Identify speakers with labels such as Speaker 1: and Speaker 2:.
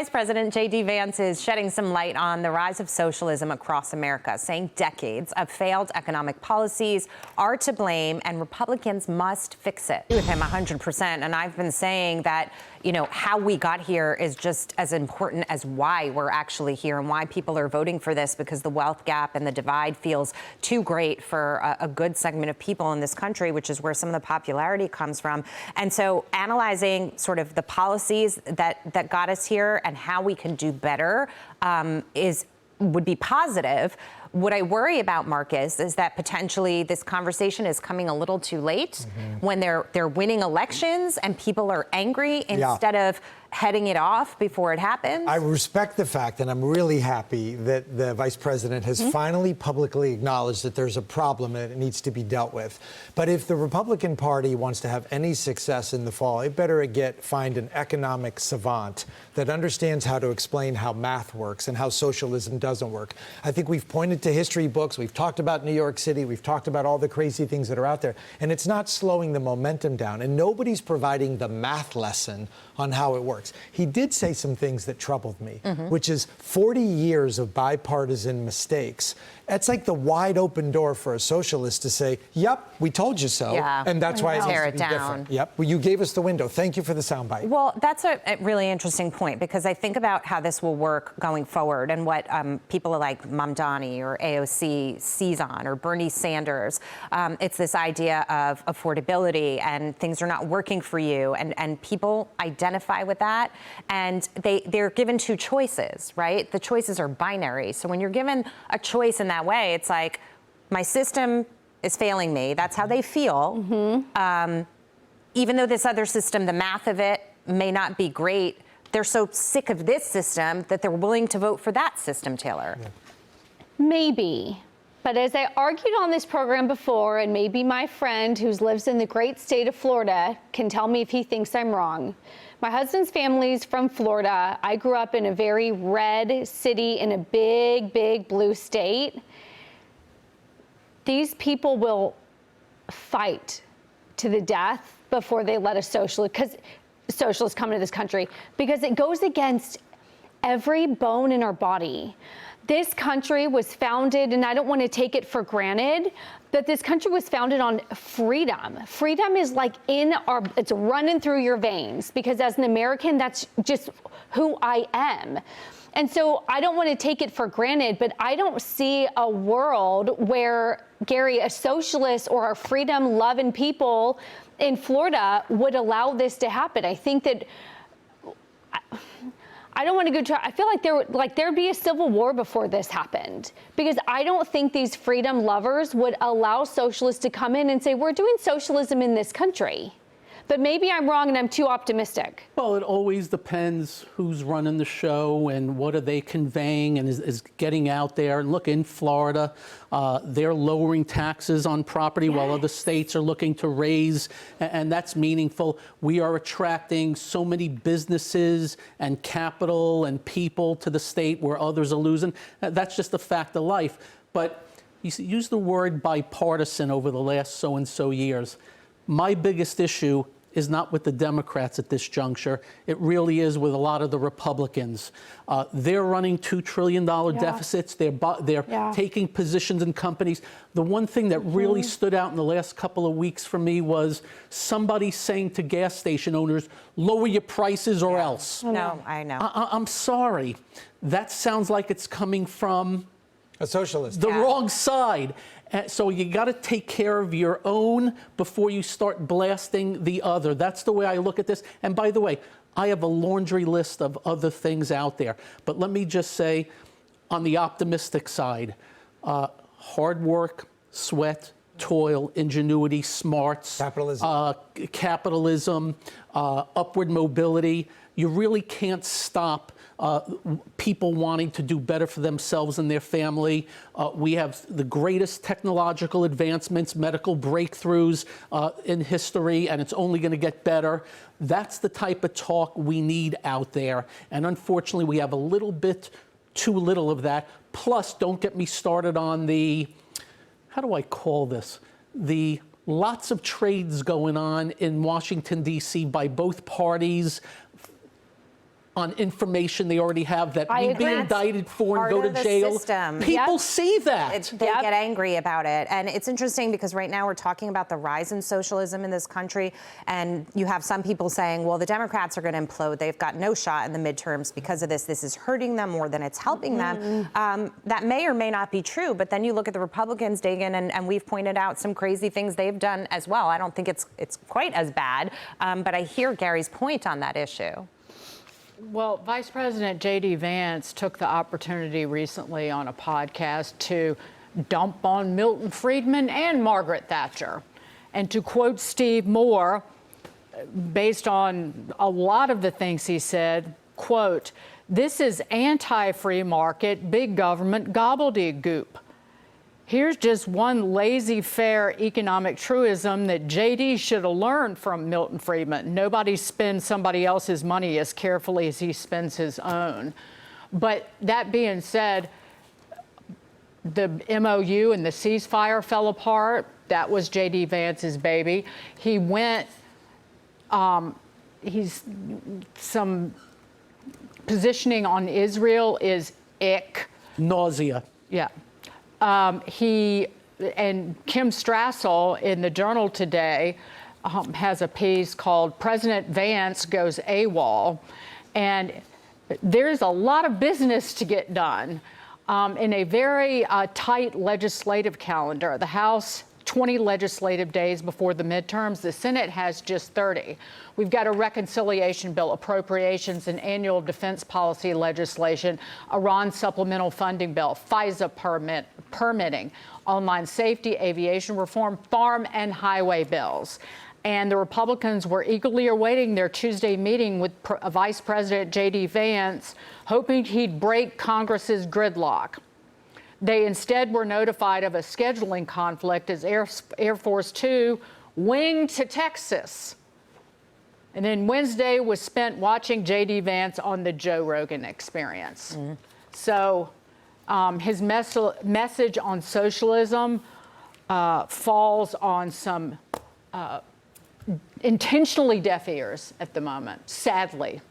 Speaker 1: Vice President JD Vance is shedding some light on the rise of socialism across America, saying decades of failed economic policies are to blame and Republicans must fix it. With him 100%. And I've been saying that, how we got here is just as important as why we're actually here and why people are voting for this, because the wealth gap and the divide feels too great for a good segment of people in this country, which is where some of the popularity comes from. And so analyzing sort of the policies that got us here and how we can do better would be positive. What I worry about, Marcus, is that potentially this conversation is coming a little too late when they're winning elections and people are angry instead of heading it off before it happens.
Speaker 2: I respect the fact, and I'm really happy that the vice president has finally publicly acknowledged that there's a problem and it needs to be dealt with. But if the Republican Party wants to have any success in the fall, it better find an economic savant that understands how to explain how math works and how socialism doesn't work. I think we've pointed to history books, we've talked about New York City, we've talked about all the crazy things that are out there, and it's not slowing the momentum down, and nobody's providing the math lesson on how it works. He did say some things that troubled me, which is 40 years of bipartisan mistakes. That's like the wide open door for a socialist to say, yep, we told you so, and that's why it needs to be different. Yep, well, you gave us the window. Thank you for the soundbite.
Speaker 1: Well, that's a really interesting point, because I think about how this will work going forward and what people like Mamdani or AOC seize on, or Bernie Sanders. It's this idea of affordability and things are not working for you, and people identify with that, and they're given two choices, right? The choices are binary. So when you're given a choice in that way, it's like, my system is failing me. That's how they feel. Even though this other system, the math of it may not be great, they're so sick of this system that they're willing to vote for that system, Taylor.
Speaker 3: Maybe. But as I argued on this program before, and maybe my friend who lives in the great state of Florida can tell me if he thinks I'm wrong. My husband's family's from Florida. I grew up in a very red city in a big, big blue state. These people will fight to the death before they let a socialist come into this country, because it goes against every bone in our body. This country was founded, and I don't want to take it for granted, but this country was founded on freedom. Freedom is like it's running through your veins, because as an American, that's just who I am. And so I don't want to take it for granted, but I don't see a world where, Gary, a socialist or a freedom-loving people in Florida would allow this to happen. I think that I don't want to go try. I feel like there'd be a civil war before this happened, because I don't think these freedom lovers would allow socialists to come in and say, we're doing socialism in this country. But maybe I'm wrong and I'm too optimistic.
Speaker 4: Well, it always depends who's running the show and what are they conveying and is getting out there. And look, in Florida, they're lowering taxes on property while other states are looking to raise, and that's meaningful. We are attracting so many businesses and capital and people to the state where others are losing. That's just a fact of life. But you use the word bipartisan over the last so-and-so years. My biggest issue is not with the Democrats at this juncture. It really is with a lot of the Republicans. They're running $2 trillion deficits. They're taking positions in companies. The one thing that really stood out in the last couple of weeks for me was somebody saying to gas station owners, lower your prices or else.
Speaker 1: No, I know.
Speaker 4: I'm sorry. That sounds like it's coming from
Speaker 2: a socialist.
Speaker 4: The wrong side. So you got to take care of your own before you start blasting the other. That's the way I look at this. And by the way, I have a laundry list of other things out there. But let me just say, on the optimistic side, hard work, sweat, toil, ingenuity, smarts, capitalism, upward mobility. You really can't stop people wanting to do better for themselves and their family. We have the greatest technological advancements, medical breakthroughs in history, and it's only going to get better. That's the type of talk we need out there. And unfortunately, we have a little bit too little of that. Plus, don't get me started on the, how do I call this? The lots of trades going on in Washington, D.C. by both parties. on information they already have that
Speaker 3: I
Speaker 4: may be
Speaker 3: agree.
Speaker 4: indicted for and
Speaker 1: Part
Speaker 4: go to
Speaker 1: of the
Speaker 4: jail.
Speaker 1: system.
Speaker 4: People
Speaker 3: Yep.
Speaker 4: see that.
Speaker 1: They get angry about it. And it's interesting because right now we're talking about the rise in socialism in this country. And you have some people saying, well, the Democrats are going to implode. They've got no shot in the midterms because of this. This is hurting them more than it's helping them. That may or may not be true. But then you look at the Republicans, Dagan, and we've pointed out some crazy things they've done as well. I don't think it's quite as bad. But I hear Gary's point on that issue.
Speaker 5: Well, Vice President JD Vance took the opportunity recently on a podcast to dump on Milton Friedman and Margaret Thatcher. And to quote Steve Moore, based on a lot of the things he said, quote, "This is anti-free market, big government gobbledygook. Here's just one laissez-faire economic truism that JD should have learned from Milton Friedman. Nobody spends somebody else's money as carefully as he spends his own." But that being said, the MOU and the ceasefire fell apart. That was JD Vance's baby. He went, some positioning on Israel is ick.
Speaker 4: Nausea.
Speaker 5: Yeah. He and Kim Strassel in the Journal today has a piece called "President Vance Goes AWOL," and there's a lot of business to get done in a very tight legislative calendar. The House 20 legislative days before the midterms. The Senate has just 30. We've got a reconciliation bill, appropriations and annual defense policy legislation, Iran supplemental funding bill, FISA permitting, online safety, aviation reform, farm and highway bills. And the Republicans were eagerly awaiting their Tuesday meeting with Vice President JD Vance, hoping he'd break Congress's gridlock. They instead were notified of a scheduling conflict as Air Force Two winged to Texas. And then Wednesday was spent watching JD Vance on the Joe Rogan Experience. So his message on socialism falls on some intentionally deaf ears at the moment, sadly.